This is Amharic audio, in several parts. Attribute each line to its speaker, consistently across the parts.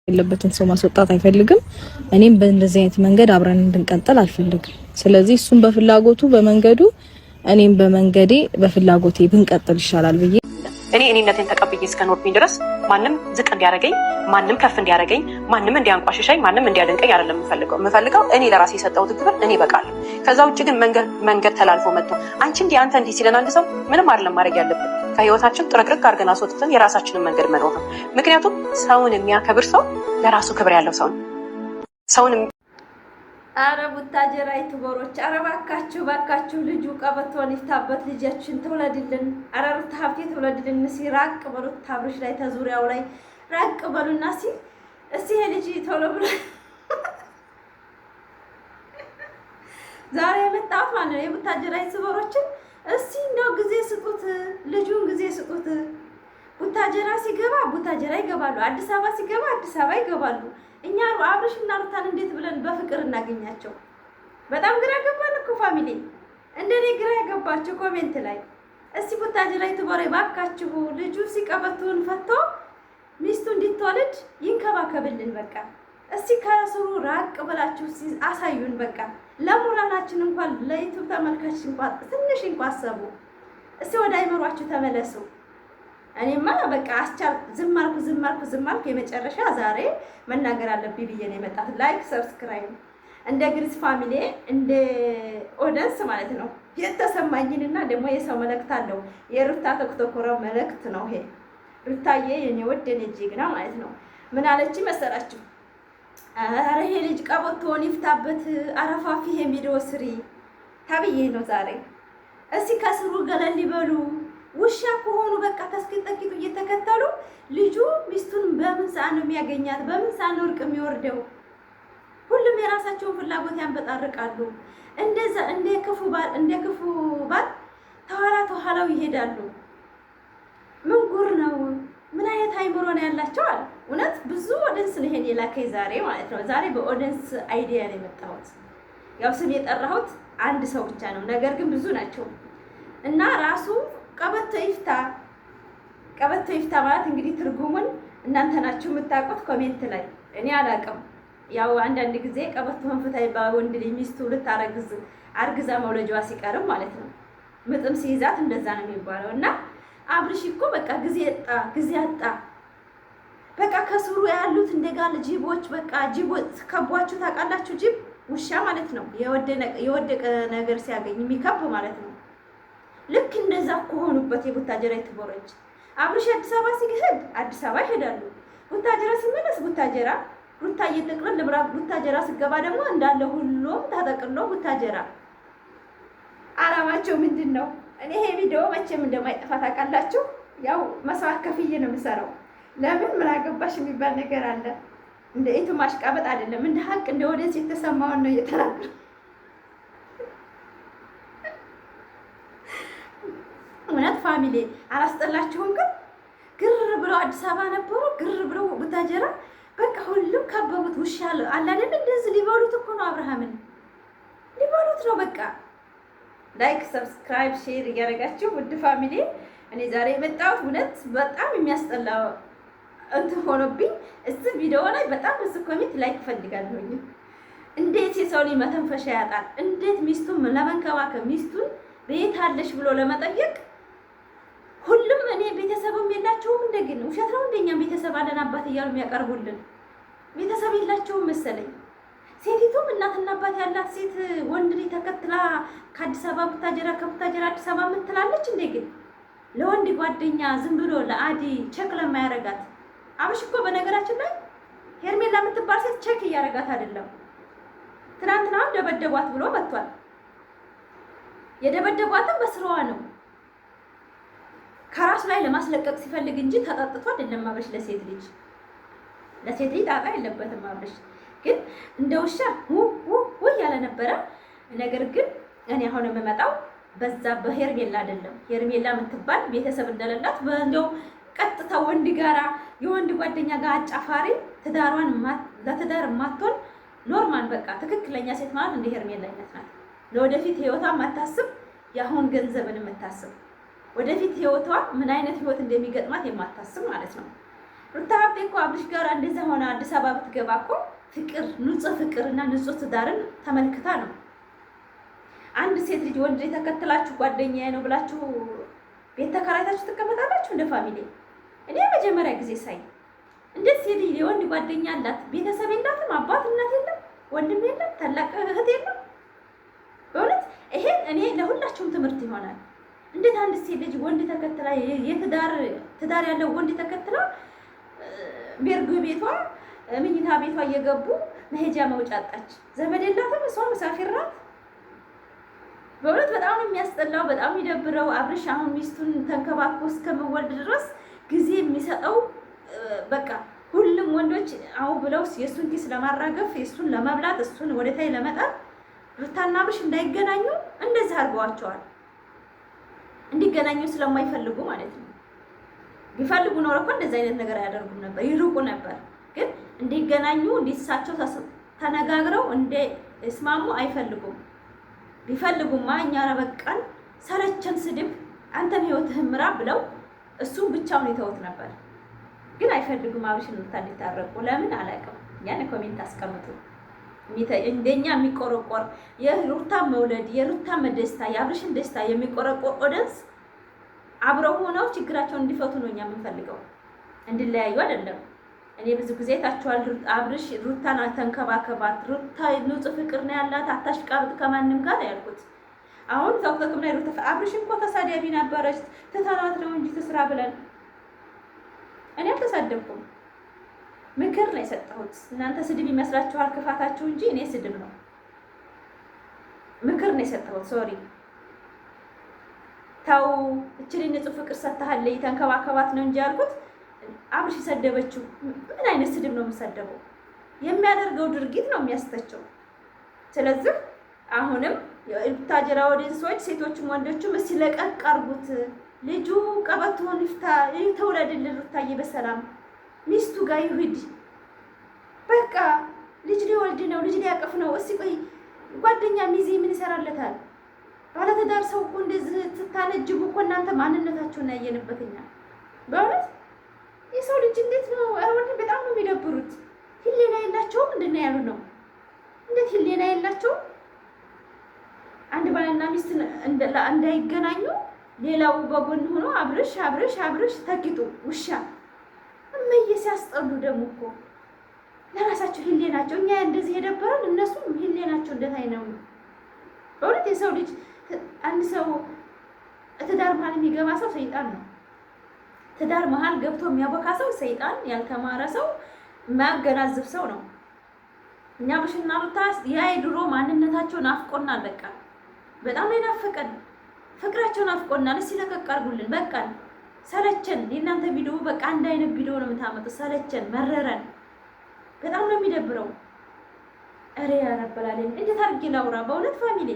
Speaker 1: ያለበትን ሰው ማስወጣት አይፈልግም። እኔም በእንደዚህ አይነት መንገድ አብረን እንድንቀጥል አልፈልግም። ስለዚህ እሱም በፍላጎቱ በመንገዱ እኔም በመንገዴ በፍላጎቴ ብንቀጥል ይሻላል ብዬ
Speaker 2: እኔ እኔነቴን ተቀብዬ እስከኖርኩኝ ድረስ ማንም ዝቅ እንዲያደርገኝ፣ ማንም ከፍ እንዲያደርገኝ፣ ማንም እንዲያንቋሽሸኝ፣ ማንም እንዲያደንቀኝ አይደለም የምፈልገው እኔ ለራሴ የሰጠሁት ክብር እኔ በቃለሁ። ከዛ ውጭ ግን መንገድ ተላልፎ መጥቶ አንቺ እንዲህ አንተ እንዲህ ሲለን አንድ ሰው ምንም አይደለም ማድረግ ያለብን ከህይወታችን ጥርቅርቅ አድርገን አስወጥተን የራሳችንን መንገድ መኖር ነው። ምክንያቱም ሰውን የሚያከብር ሰው ለራሱ ክብር ያለው ሰው ነው። ሰውን
Speaker 3: አረ ቡታጀራ ዩቲዩበሮች፣ አረ ባካችሁ ልጁ ቀበቶን ይፍታበት፣ ልጃችን ትውለድልን። አረ ሩታ ሀብቴ ትውለድልን። ራቅ በሉት ታብርሽ ላይ ተዙሪያው ላይ ራቅ በሉና እስቲ ይሄ ልጅ ቶሎ ብሎ ዛሬ የመጣሁት ማለት ነው የቡታጀራ ዩቲዩበሮችን እስቲ እንደው ጊዜ ስጡት፣ ልጁን ጊዜ ስጡት። ቡታጀራ ሲገባ ቡታጀራ ይገባሉ፣ አዲስ አበባ ሲገባ አዲስ አበባ ይገባሉ። እኛ አብርሽና ሩታን እንዴት ብለን በፍቅር እናገኛቸው? በጣም ግራ ገባን እኮ ፋሚሊ። እንደኔ ግራ ያገባችሁ ኮሜንት ላይ እስቲ ቡታጀራ ዩቲዩበር ባካችሁ ልጁ ሲቀበቱን ፈቶ ሚስቱ እንድትወልድ ይንከባከብልን። በቃ እስቲ ከስሩ ራቅ ብላችሁ አሳዩን። በቃ ለሞራላችን እንኳን ለዩቲዩብ ተመልካች እንኳን ትንሽ እንኳን አሰቡ። እስቲ ወደ አይመሯችሁ ተመለሱ። እኔማ በቃ አስቻል ዝም አልኩ። የመጨረሻ ዛሬ መናገር አለብኝ ብዬ ነው የመጣሁት። ላይክ ሰብስክራይብ እንደ ግሪስ ፋሚሊ እንደ ኦዲየንስ ማለት ነው የተሰማኝንና ደግሞ የሰው መልእክት አለው። የሩታ ተክቶኮራ መልእክት ነው ይሄ። ሩታዬ የኔ ወድ የኔ ጀግና ማለት ነው። ምን አለች መሰላችሁ? አረ ይሄ ልጅ ቀበቶን ይፍታበት፣ አረፋፊ ይሄ ቪዲዮ ስሪ ታብዬ ነው ዛሬ። እስቲ ከስሩ ገለል ይበሉ። ውሻ ከሆኑ በቃ ተስኪጠቂቱ እየተከተሉ ልጁ ሚስቱን በምን ሰዓት ነው የሚያገኛት? በምን ሰዓት ነው እርቅ የሚወርደው? ሁሉም የራሳቸውን ፍላጎት ያንበጣርቃሉ። እንደዛ እንደ ክፉ ባል ተኋላው ይሄዳሉ። ምን ጉር ነው? ምን አይነት አይምሮ ነው ያላቸው? አለ እውነት ብዙ ኦዲየንስ ነው ይሄን የላከኝ ዛሬ ማለት ነው። ዛሬ በኦዲየንስ አይዲያ ነው የመጣሁት። ያው ስም የጠራሁት አንድ ሰው ብቻ ነው፣ ነገር ግን ብዙ ናቸው እና ራሱ ቀበቶ ይፍታ ማለት እንግዲህ ትርጉሙን እናንተ ናችሁ የምታውቁት። ኮሜንት ላይ እኔ አላውቅም። ያው አንዳንድ ጊዜ ቀበቶን ፍታ ይባላል። ወንድ ልጅ ሚስቱ ልታረግዝ አርግዛ መውለጃዋ ሲቀርም ማለት ነው ምጥም ሲይዛት እንደዛ ነው የሚባለው። እና አብርሽ እኮ በቃ ጊዜ አጣ። በቃ ከስሩ ያሉት እንደጋለ ጅቦች በቃ ጅቦች ከቧችሁ ታውቃላችሁ። ጅብ ውሻ ማለት ነው፣ የወደቀ ነገር ሲያገኝ የሚከብ ማለት ነው። ልክ እንደዛ ከሆኑበት የቡታጀራ ዩቲዩበሮች አብርሽ አዲስ አበባ ሲሄድ አዲስ አበባ ይሄዳሉ፣ ቡታጀራ ሲመለስ ቡታጀራ፣ ሩታ እየጠቅለል ለብራ ቡታጀራ ሲገባ ደግሞ እንዳለ ሁሉም ታጠቅሎ ቡታጀራ። አላማቸው ምንድን ነው? እኔ ይሄ ቪዲዮ መቼም እንደማይጠፋ ታውቃላችሁ። ያው መስዋዕት ከፍዬ ነው የምሰራው። ለምን ምን አገባሽ የሚባል ነገር አለ። እንደ ኢቱ ማሽቃበጥ አይደለም፣ እንደ ሀቅ እንደ ወደዚህ የተሰማውን ነው እየተናገሩ። እውነት ፋሚሊ አላስጠላችሁም? ግን ግር ብለው አዲስ አበባ ነበሩ፣ ግር ብለው ቡታጀራ በቃ ሁሉም ከበቡት። ውሻ አለ አይደል? እንደዚህ ሊበሉት እኮ ነው፣ አብርሃምን ሊበሉት ነው። በቃ ላይክ ሰብስክራይብ ሼር እያደረጋችሁ ውድ ፋሚሊ። እኔ ዛሬ የመጣሁት እውነት በጣም የሚያስጠላ እንትን ሆኖብኝ እዚህ ቪዲዮ ላይ በጣም ብዙ ኮሜንት ላይክ ፈልጋለሁኝ። እንዴት የሰው ልጅ መተንፈሻ ያጣል? እንዴት ሚስቱን ለመንከባከብ ሚስቱን ቤት አለሽ ብሎ ለመጠየቅ ሁሉም እኔ ቤተሰብም የላቸውም። እንደግን ውሸት ነው እንደኛ ቤተሰብ አለን አባት እያሉ የሚያቀርቡልን ቤተሰብ የላቸውም መሰለኝ። ሴቲቱም እናትና አባት ያላት ሴት ወንድ ልጅ ተከትላ ከአዲስ አበባ ቡታጀራ ከቡታጀራ አዲስ አበባ ምትላለች። እንደግን ለወንድ ጓደኛ ዝም ብሎ ለአዲ ቸክ ለማያረጋት አብሽ እኮ በነገራችን ላይ ሄርሜላ የምትባል ሴት ቸክ እያረጋት አይደለም። ትናንትና ደበደቧት ብሎ መጥቷል። የደበደቧትም በስራዋ ነው፣ ከራሱ ላይ ለማስለቀቅ ሲፈልግ እንጂ ተጠጥቶ አይደለም። አብርሽ ለሴት ልጅ ጣጣ የለበትም። አብርሽ ግን እንደ ውሻ ያለ ነበረ። ነገር ግን እኔ አሁን የምመጣው በዛ በሄርሜላ አይደለም። ሄርሜላ የምትባል ቤተሰብ እንደሌላት እንደው ቀጥታ ወንድ ጋራ የወንድ ጓደኛ ጋር አጫፋሪ ትዳሯን ለትዳር ማትሆን ኖርማል በቃ ትክክለኛ ሴት ማለት እንደ ሄርሜላ አይነት ናት። ለወደፊት ህይወቷ ማታስብ፣ ያሁን ገንዘብን የምታስብ፣ ወደፊት ህይወቷ ምን አይነት ህይወት እንደሚገጥማት የማታስብ ማለት ነው። ሩታ ሀብቴ እኮ አብርሽ ጋር እንደዛ ሆነ አዲስ አበባ ብትገባ እኮ ፍቅር ንጹህ ፍቅርና ንጹህ ትዳርን ተመልክታ ነው። አንድ ሴት ልጅ ወንድ ተከትላችሁ ጓደኛዬ ነው ብላችሁ ቤት ተከራይታችሁ ትቀመጣላችሁ እንደ ፋሚሊ? እኔ መጀመሪያ ጊዜ ሳይ እንዴት ሴት ልጅ የወንድ ጓደኛ አላት፣ ቤተሰብ የላትም፣ አባት እናት የለም፣ ወንድም የለም፣ ታላቅ እህት የለም። በእውነት ይሄ እኔ ለሁላችሁም ትምህርት ይሆናል። እንዴት አንድ ሴት ልጅ ወንድ ተከትላ ትዳር ያለው ወንድ ተከትላ ቤርጎ ቤቷ ምኝታ ቤቷ እየገቡ መሄጃ መውጫ አጣች። ዘመድ የላትም፣ እሷ ሙሳፊር ናት። በእውነት በጣም ነው የሚያስጠላው፣ በጣም የሚደብረው። አብርሽ አሁን ሚስቱን ተንከባክቦ እስከመወልድ ድረስ ጊዜ የሚሰጠው በቃ ሁሉም ወንዶች አው ብለው የእሱን ኪስ ለማራገፍ የእሱን ለመብላት እሱን ወደታይ ለመጣል ሩታና አብርሽ እንዳይገናኙ እንደዚህ አድርገዋቸዋል። እንዲገናኙ ስለማይፈልጉ ማለት ነው። ቢፈልጉ ኖሮ እኮ እንደዚህ አይነት ነገር አያደርጉም ነበር፣ ይሩቁ ነበር። ግን እንዲገናኙ እንዲሳቸው ተነጋግረው እስማሙ አይፈልጉም። ቢፈልጉማ እኛ በቃን ሰለቸን ስድብ አንተም ህይወትህን ምራ ብለው እሱም ብቻውን ይተውት ነበር። ግን አይፈልጉም አብርሽን ሩታ እንዲታረቁ። ለምን አላውቅም። ያን ኮሜንት አስቀምጡ። እንደኛ የሚቆረቆር የሩታ መውለድ የሩታ ደስታ የአብርሽን ደስታ የሚቆረቆር ኦዲየንስ አብረው ሆነው ችግራቸውን እንዲፈቱ ነው እኛ የምንፈልገው፣ እንዲለያዩ አይደለም። እኔ ብዙ ጊዜ ታችኋል። አብርሽ ሩታን ተንከባከባት፣ ሩታ ንጹህ ፍቅር ነው ያላት፣ አታሽቃብጥ ከማንም ጋር ያልኩት። አሁን ተውተክም ላይ ሩታ አብርሽ እኮ ተሳዳቢ ነበረች፣ ትተናት ነው እንጂ ትስራ ብለን እኔ አልተሳደብኩም። ምክር ነው የሰጠሁት። እናንተ ስድብ ይመስላችኋል ክፋታችሁ እንጂ እኔ ስድብ ነው ምክር ነው የሰጠሁት። ሶሪ ተው፣ እችሊ ንጹህ ፍቅር ሰጥተሃለች ተንከባከባት ነው እንጂ ያልኩት። አብርሽ ሰደበችው። ምን አይነት ስድብ ነው የምሰደበው? የሚያደርገው ድርጊት ነው የሚያስተቸው። ስለዚህ አሁንም የቡታጀራ ኦዲየንሶች ሴቶችም ወንዶችም እስቲ ለቀቅ አድርጉት። ልጁ ቀበቶውን ይፍታ፣ ተውለድልን ሩታዬ በሰላም ሚስቱ ጋር ይሁድ። በቃ ልጅ ሊወልድ ነው፣ ልጅ ሊያቅፍ ነው። እስቲ ቆይ ጓደኛ ሚዜ ምን ይሰራለታል? ባለትዳር ሰው እኮ እንደዚህ ስታነጅቡ እኮ እናንተ ማንነታችሁን ያየንበትኛ። በእውነት የሰው ልጅ እንዴት ነው ወንድ በጣም ነው የሚደብሩት። ህሊና የላቸውም እንድና ያሉ ነው። እንዴት ህሊና የላቸውም? አንድ ባልና ሚስት እንዳይገናኙ ሌላው በጎን ሆኖ አብርሽ አብርሽ አብርሽ ተቂጡ ውሻ እመዬ ሲያስጠሉ ደግሞ እኮ ለራሳቸው ህሊናቸው። እኛ እንደዚህ የደበረን እነሱ ህሊናቸው እንደት አይነው? በእውነት የሰው ልጅ አንድ ሰው ትዳር መሀል የሚገባ ሰው ሰይጣን ነው። ትዳር መሀል ገብቶ የሚያቦካ ሰው ሰይጣን፣ ያልተማረ ሰው፣ የማያገናዝብ ሰው ነው። እኛ አብርሽና ሩታ ያ የድሮ ማንነታቸውን አፍቆናል። በቃ በጣም ላይ ናፈቀን፣ ፍቅራቸውን አፍቆናል። እስኪ ለቀቅ አድርጉልን። በቃ ሰለቸን። የእናንተ ቪዲዮ በቃ አንድ አይነት ቪዲዮ ነው የምታመጡት። ሰለቸን፣ መረረን። በጣም ነው የሚደብረው። እሬ ያረበላለን። እንዴት አድርጌ ላውራ? በእውነት ፋሚሊ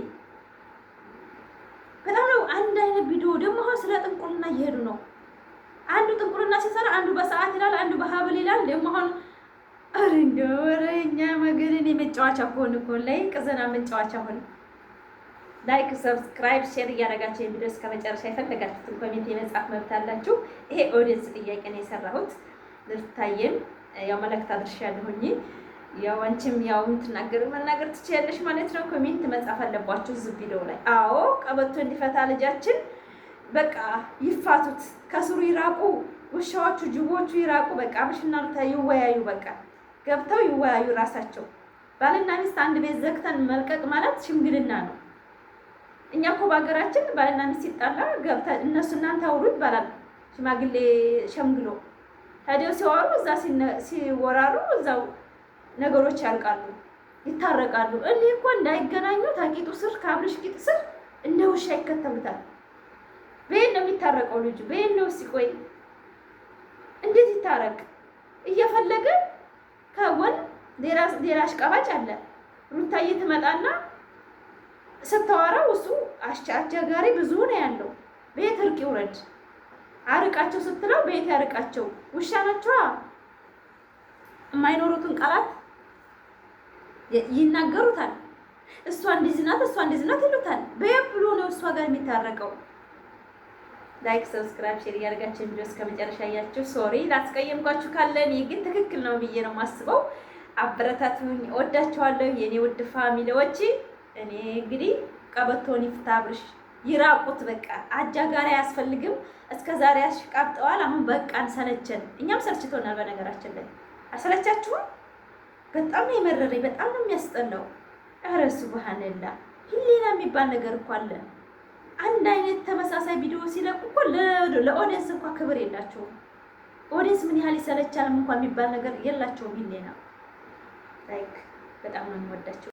Speaker 3: በጣም ነው አንድ አይነት ቪዲዮ። ደግሞ አሁን ስለ ጥንቁልና እየሄዱ ነው። አንዱ ጥንቁልና ሲሰራ አንዱ በሰዓት ይላል፣ አንዱ በሀብል ይላል። ደግሞ አሁን አረ እንደው ወሬኛ መገረን የመጫወቻ ሆነ እኮ ላይ ቅዘና መጫወቻ ሆነ። ላይክ፣ ሰብስክራይብ፣ ሼር እያደረጋችሁ የቪዲዮ እስከ መጨረሻ የፈለጋችሁትን ኮሜንት የመጻፍ መብት አላችሁ። ይሄ ኦዲየንስ ጥያቄ ነው የሰራሁት። ልታየም ያው መልእክት አድርሻለሁኝ። ያው አንቺም ያው መናገር ትችያለሽ ማለት ነው። ኮሜንት መጻፍ አለባችሁ እዚህ ቪዲዮ ላይ። አዎ ቀበቶ እንዲፈታ ልጃችን በቃ ይፋቱት፣ ከስሩ ይራቁ፣ ውሻዎቹ ጅቦቹ ይራቁ። በቃ አብርሽና ሩታ ይወያዩ። በቃ ገብተው ይወያዩ ራሳቸው። ባልና ሚስት አንድ ቤት ዘግተን መልቀቅ ማለት ሽምግልና ነው። እኛ እኮ በሀገራችን ባልና ሚስት ሲጣላ ገብታ እነሱ እናንተ አውሩ ይባላል። ሽማግሌ ሸምግሎ ሄደው ሲወሩ እዛ ሲወራሩ እዛው ነገሮች ያልቃሉ፣ ይታረቃሉ። እኔ እኮ እንዳይገናኙ ታቂጡ ስር ከአብርሽ ቂጥ ስር እንደ ውሻ ይከተሉታል። በየት ነው የሚታረቀው ልጁ? በየት ነው ሲቆይ? እንዴት ይታረቅ? እየፈለገ ከወን ሌላ አሽቃባጭ አለ። ሩታዬ ትመጣና ስታወራው እሱ አስቸጋሪ ብዙ ነው ያለው። በየት እርቅ ይውረድ? አርቃቸው ስትለው በየት ያርቃቸው? ውሻ ናቸዋ። የማይኖሩትን ቃላት ይናገሩታል። እሷ እንደዚህ ናት፣ እሷ እንደዚህ ናት ይሉታል። በየት ብሎ ነው እሷ ጋር የሚታረቀው? ላይክ፣ ሰብስክራይብ፣ ሼር እያደረጋችሁ ቪዲዮ እስከ መጨረሻ ያያችሁ። ሶሪ ላስቀየምኳችሁ ካለ እኔ ግን ትክክል ነው ብዬ ነው የማስበው። አበረታቱኝ። እወዳችኋለሁ የኔ ውድ ፋሚሊዎች። እኔ እንግዲህ ቀበቶን ይፍታ አብርሽ ይራቁት በቃ አጃጋሪ አያስፈልግም። እስከዛሬ አሽቃብጠዋል። አሁን በቃን ሰለቸን። እኛም ሰልችቶናል። በነገራችን ላይ አሰለቻችሁም? በጣም ነው የመረረኝ። በጣም ነው የሚያስጠላው። ኧረ ሱብሃንአላህ ህሊና የሚባል ነገር እኮ አለ። አንድ አይነት ተመሳሳይ ቪዲዮ ሲለቁ እኮ ለኦዲየንስ እንኳን ክብር የላቸውም። ኦዲየንስ ምን ያህል ይሰለቻል እንኳን የሚባል ነገር የላቸውም። ህሊና ላይክ በጣም ነው የምወዳቸው።